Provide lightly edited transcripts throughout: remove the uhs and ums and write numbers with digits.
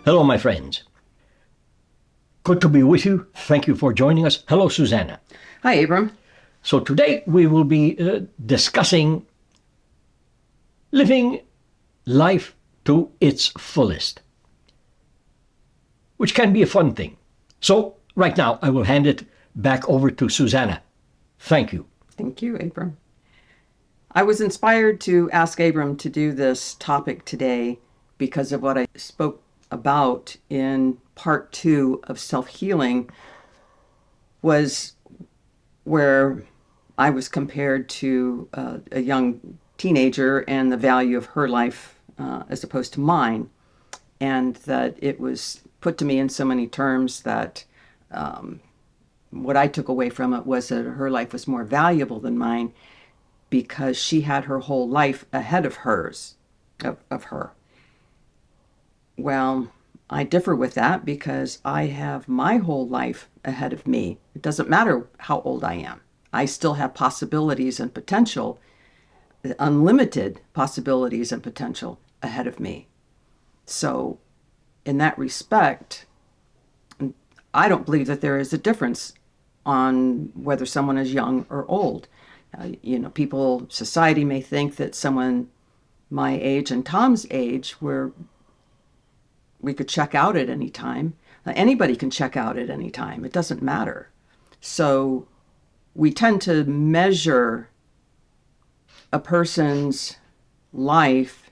Hello, my friends. Good to be with you. Thank you for joining us. Hello, Susanna. Hi, Abram. So today we will be discussing living life to its fullest, which can be a fun thing. So right now I will hand it back over to Susanna. Thank you. Thank you, Abram. I was inspired to ask Abram to do this topic today because of what I spoke about in part 2 of self-healing, was where I was compared to a young teenager and the value of her life as opposed to mine, and that it was put to me in so many terms that what I took away from it was that her life was more valuable than mine because she had her whole life ahead of hers, of her. Well, I differ with that because I have my whole life ahead of me. It doesn't matter how old I am. I still have possibilities and potential, unlimited possibilities and potential ahead of me. So in that respect, I don't believe that there is a difference on whether someone is young or old. People, society may think that someone my age and Tom's age, where we could check out at any time. Anybody can check out at any time. It doesn't matter. So we tend to measure a person's life,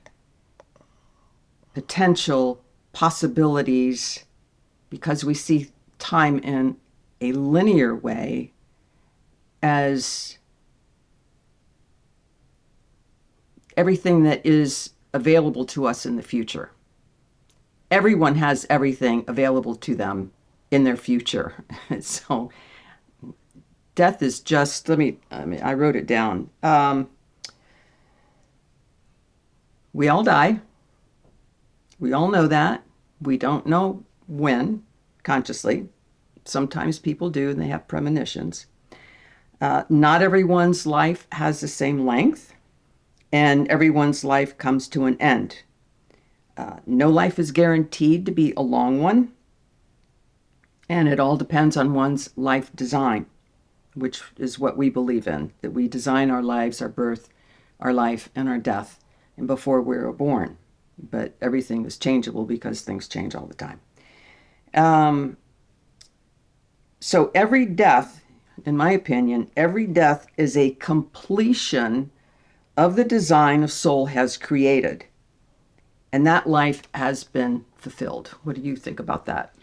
potential, possibilities, because we see time in a linear way as everything that is available to us in the future. Everyone has everything available to them in their future. So death is just, I wrote it down. We all die. We all know that. We don't know when, consciously. Sometimes people do, and they have premonitions. Not everyone's life has the same length, and everyone's life comes to an end. No life is guaranteed to be a long one, and it all depends on one's life design, which is what we believe in, that we design our lives, our birth, our life, and our death, and before we were born. But everything is changeable because things change all the time. So every death, in my opinion, every death is a completion of the design a soul has created. And that life has been fulfilled. What do you think about that?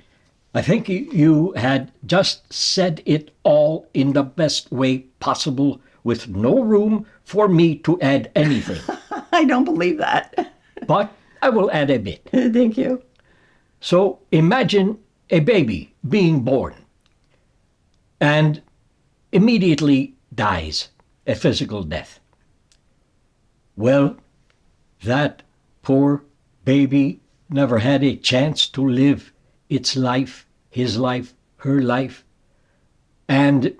I think you had just said it all in the best way possible, with no room for me to add anything. I don't believe that. But I will add a bit. Thank you. So imagine a baby being born and immediately dies a physical death. Well, that poor baby never had a chance to live its life, his life, her life. And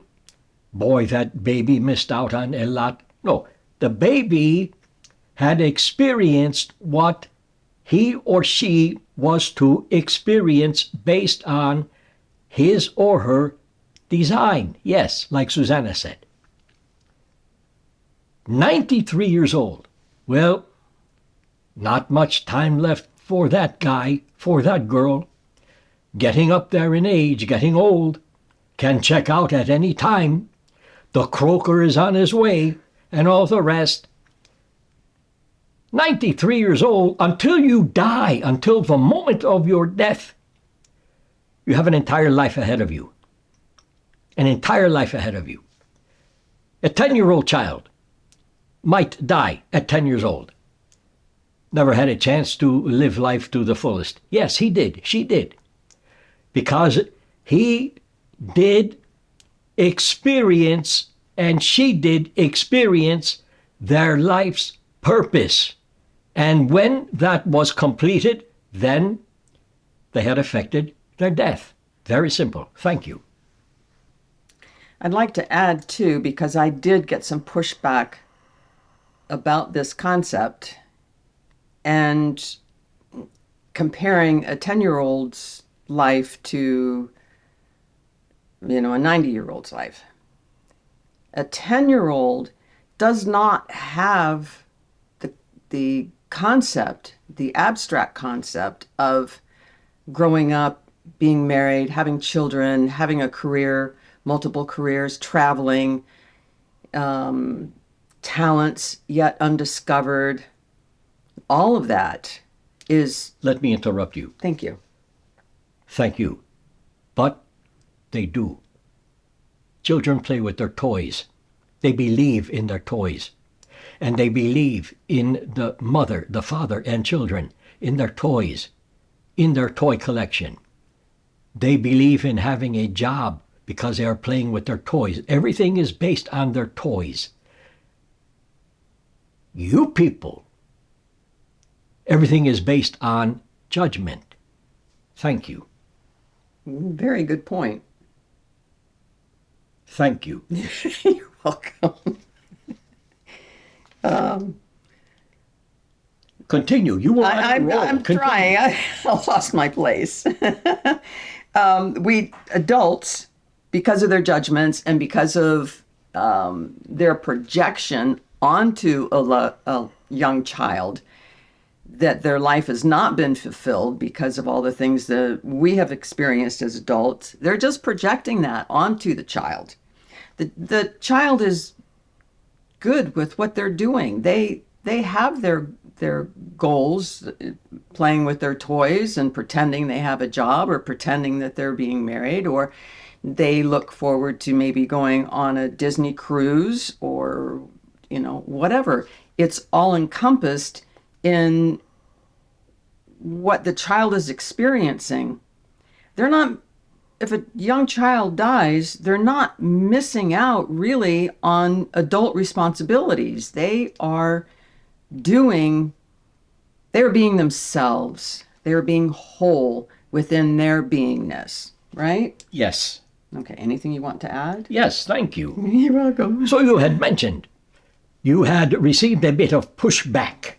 boy, that baby missed out on a lot. No, the baby had experienced what he or she was to experience based on his or her design. Yes, like Susanna said. 93 years old. Well, not much time left for that guy, for that girl. Getting up there in age, getting old, can check out at any time. The croaker is on his way, and all the rest. 93 years old, until you die, until the moment of your death, you have an entire life ahead of you. An entire life ahead of you. A 10-year-old child might die at 10 years old. Never had a chance to live life to the fullest. Yes, he did. She did. Because he did experience and she did experience their life's purpose. And when that was completed, then they had affected their death. Very simple. Thank you. I'd like to add, too, because I did get some pushback about this concept, and comparing a 10-year-old's life to, a 90-year-old's life. A 10-year-old does not have the concept, the abstract concept of growing up, being married, having children, having a career, multiple careers, traveling, talents yet undiscovered. All of that is... Let me interrupt you. Thank you. Thank you. But they do. Children play with their toys. They believe in their toys. And they believe in the mother, the father, and children, in their toys, in their toy collection. They believe in having a job because they are playing with their toys. Everything is based on their toys. You people, everything is based on judgment. Thank you. Very good point. Thank you. You're welcome. Continue. You were on a roll. I'm Continue. trying. I lost my place. We adults, because of their judgments and because of their projection onto a young child, that their life has not been fulfilled because of all the things that we have experienced as adults, they're just projecting that onto the child. The child is good with what they're doing. They have their goals, playing with their toys and pretending they have a job or pretending that they're being married, or they look forward to maybe going on a Disney cruise or, whatever. It's all encompassed in what the child is experiencing. They're not, if a young child dies, they're not missing out really on adult responsibilities. They are being themselves. They're being whole within their beingness, right? Yes. Okay, anything you want to add? Yes, thank you. You're welcome. So you had mentioned you had received a bit of pushback.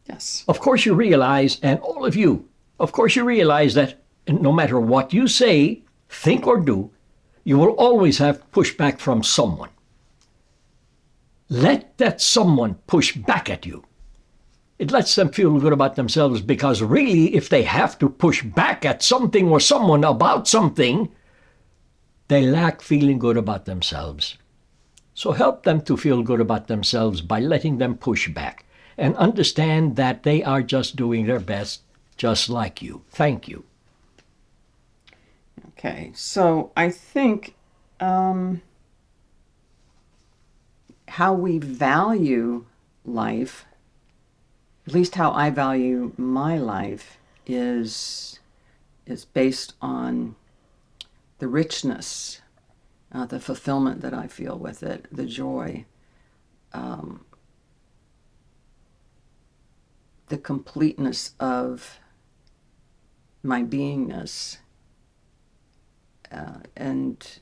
Yes. Of course you realize, and all of you, of course you realize that no matter what you say, think, or do, you will always have pushback from someone. Let that someone push back at you. It lets them feel good about themselves, because really, if they have to push back at something or someone about something, they lack feeling good about themselves. So help them to feel good about themselves by letting them push back, and understand that they are just doing their best, just like you. Thank you. Okay, so I think how we value life, at least how I value my life, is based on the richness, the fulfillment that I feel with it, the joy, the completeness of my beingness, and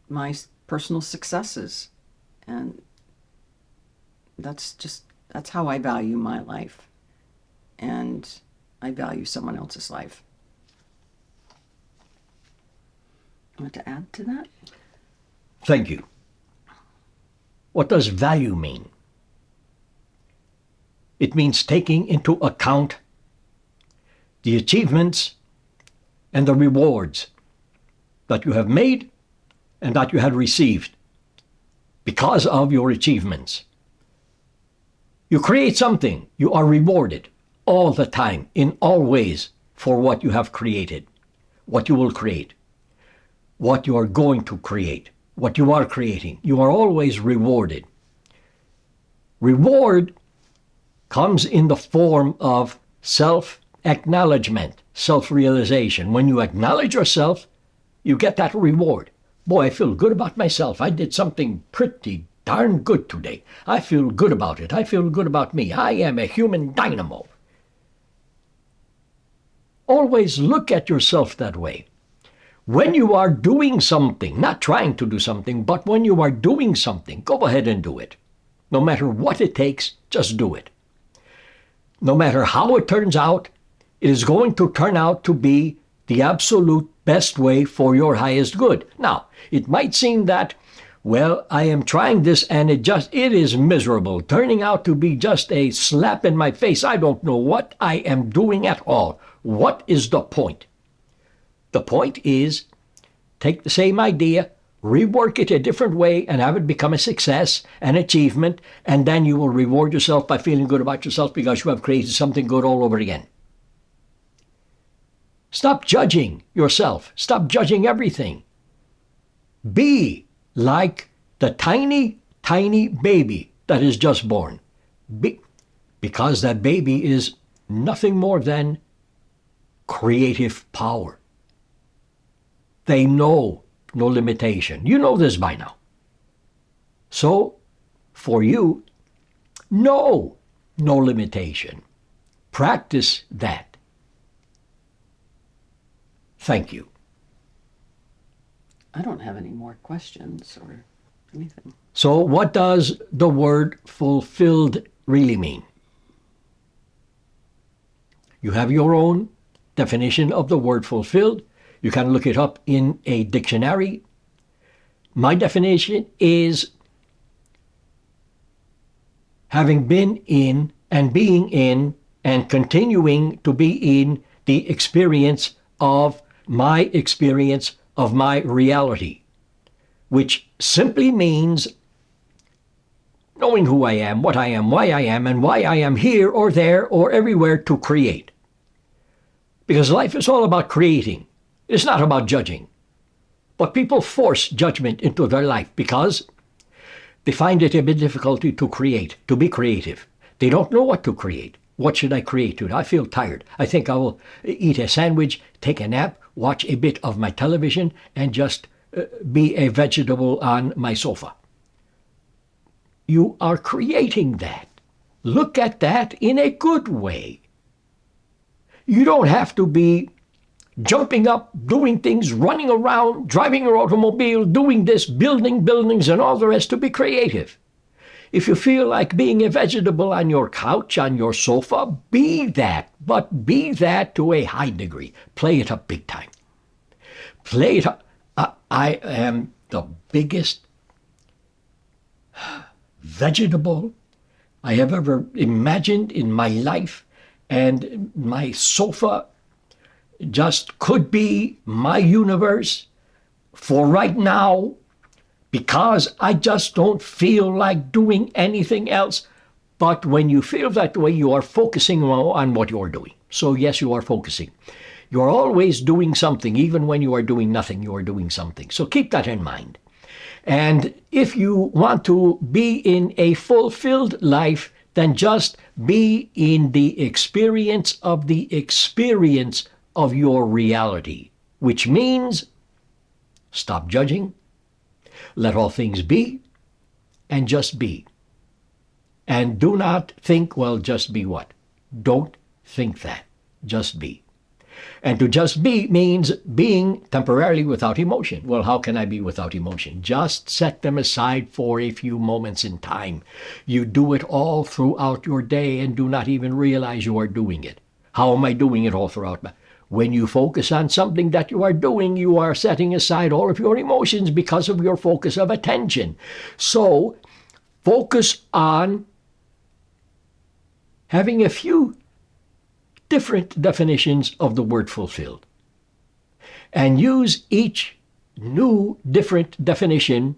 my personal successes. And that's how I value my life. And I value someone else's life. Want to add to that? Thank you. What does value mean? It means taking into account the achievements and the rewards that you have made and that you have received because of your achievements. You create something, you are rewarded all the time, in all ways, for what you have created, what you will create, what you are going to create, what you are creating. You are always rewarded. Reward comes in the form of self-acknowledgement, self-realization. When you acknowledge yourself, you get that reward. Boy, I feel good about myself. I did something pretty darn good today. I feel good about it. I feel good about me. I am a human dynamo. Always look at yourself that way. When you are doing something, not trying to do something, but when you are doing something, go ahead and do it. No matter what it takes, just do it. no matter how it turns out, it is going to turn out to be the absolute best way for your highest good. Now, it might seem that, well, I am trying this and it is miserable, turning out to be just a slap in my face. I don't know what I am doing at all. What is the point? The point is, take the same idea, rework it a different way, and have it become a success, an achievement, and then you will reward yourself by feeling good about yourself because you have created something good all over again. Stop judging yourself. Stop judging everything. Be like the tiny, tiny baby that is just born. Because that baby is nothing more than creative power. They know no limitation. You know this by now. So, for you, know no limitation. Practice that. Thank you. I don't have any more questions or anything. So what does the word fulfilled really mean? You have your own definition of the word fulfilled. You can look it up in a dictionary. My definition is having been in and being in and continuing to be in the experience of my reality, which simply means knowing who I am, what I am, why I am, and why I am here or there or everywhere to create. Because life is all about creating. It's not about judging. But people force judgment into their life because they find it a bit difficult to create, to be creative. They don't know what to create. What should I create today? I feel tired. I think I will eat a sandwich, take a nap, watch a bit of my television, and just be a vegetable on my sofa. You are creating that. Look at that in a good way. You don't have to be jumping up, doing things, running around, driving your automobile, doing this, building buildings and all the rest to be creative. If you feel like being a vegetable on your couch, on your sofa, be that, but be that to a high degree. Play it up big time. Play it up. I am the biggest vegetable I have ever imagined in my life, and my sofa just could be my universe for right now, because I just don't feel like doing anything else. But when you feel that way, you are focusing on what you're doing. So yes, you are focusing. You're always doing something. Even when you are doing nothing, you are doing something. So keep that in mind. And if you want to be in a fulfilled life, then just be in the experience of your reality, which means stop judging, let all things be, and just be. And do not think, well, just be what? Don't think that. Just be. And to just be means being temporarily without emotion. Well, how can I be without emotion? Just set them aside for a few moments in time. You do it all throughout your day and do not even realize you are doing it. How am I doing it all throughout? When you focus on something that you are doing, you are setting aside all of your emotions because of your focus of attention. So focus on having a few different definitions of the word fulfilled, and use each new different definition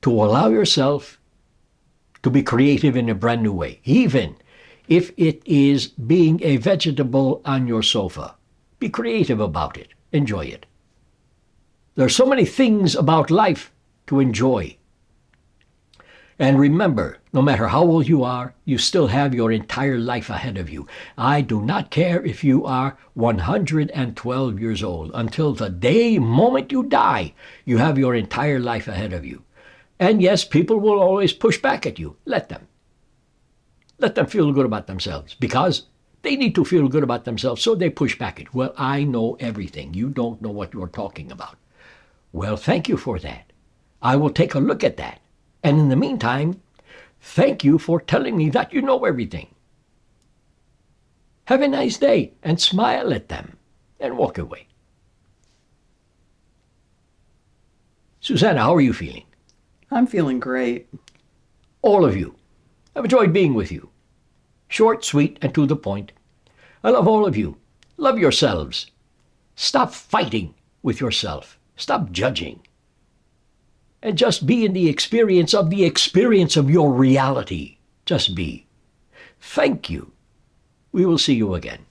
to allow yourself to be creative in a brand new way, even if it is being a vegetable on your sofa. Be creative about it. Enjoy it. There are so many things about life to enjoy. And remember, no matter how old you are, you still have your entire life ahead of you. I do not care if you are 112 years old. Until the moment you die, you have your entire life ahead of you. And yes, people will always push back at you. Let them. Let them feel good about themselves, because they need to feel good about themselves, so they push back at, well, I know everything. You don't know what you're talking about. Well, thank you for that. I will take a look at that. And in the meantime, thank you for telling me that you know everything. Have a nice day and smile at them and walk away. Susanna, how are you feeling? I'm feeling great. All of you. I've enjoyed being with you. Short, sweet, and to the point. I love all of you. Love yourselves. Stop fighting with yourself. Stop judging. And just be in the experience of your reality. Just be. Thank you. We will see you again.